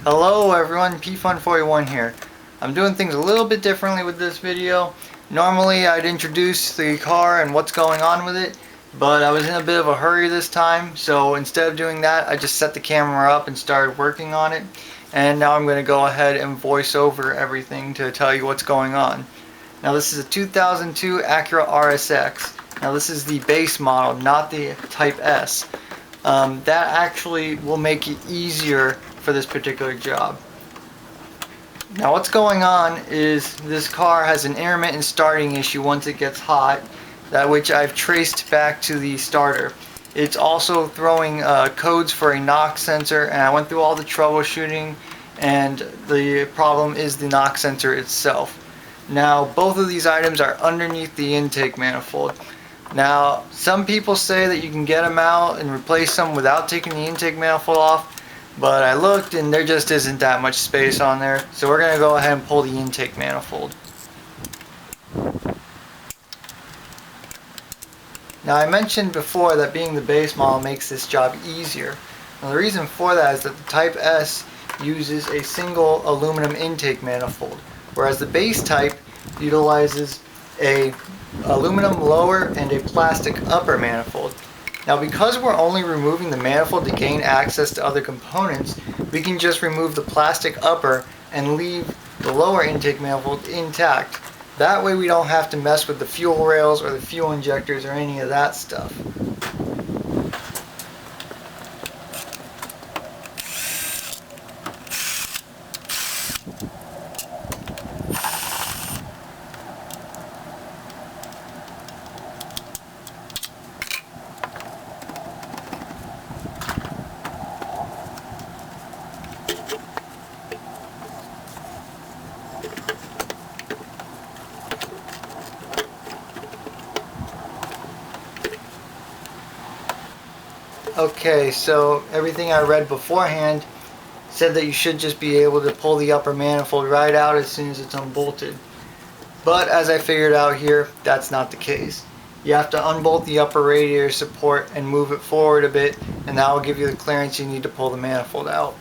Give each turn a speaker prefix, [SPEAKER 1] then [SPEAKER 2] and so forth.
[SPEAKER 1] Hello everyone, PFun41 here. I'm doing things a little bit differently with this video. Normally I'd introduce the car and what's going on with it, but I was in a bit of a hurry this time, so instead of doing that I just set the camera up and started working on it. And now I'm going to go ahead and voice over everything to tell you what's going on. Now this is a 2002 Acura RSX. Now this is the base model, not the Type S. That actually will make it easier for this particular job. Now what's going on is this car has an intermittent starting issue once it gets hot, that which I've traced back to the starter. It's also throwing codes for a knock sensor, and I went through all the troubleshooting, and the problem is the knock sensor itself. Now both of these items are underneath the intake manifold. Now some people say that you can get them out and replace them without taking the intake manifold off, but I looked and there just isn't that much space on there, so we're going to go ahead and pull the intake manifold. Now I mentioned before that being the base model makes this job easier. Now the reason for that is that the Type S uses a single aluminum intake manifold, whereas the base type utilizes a aluminum lower and a plastic upper manifold. Now because we're only removing the manifold to gain access to other components, we can just remove the plastic upper and leave the lower intake manifold intact. That way we don't have to mess with the fuel rails or the fuel injectors or any of that stuff. Okay, so everything I read beforehand said that you should just be able to pull the upper manifold right out as soon as it's unbolted. But as I figured out here, that's not the case. You have to unbolt the upper radiator support and move it forward a bit, and that will give you the clearance you need to pull the manifold out.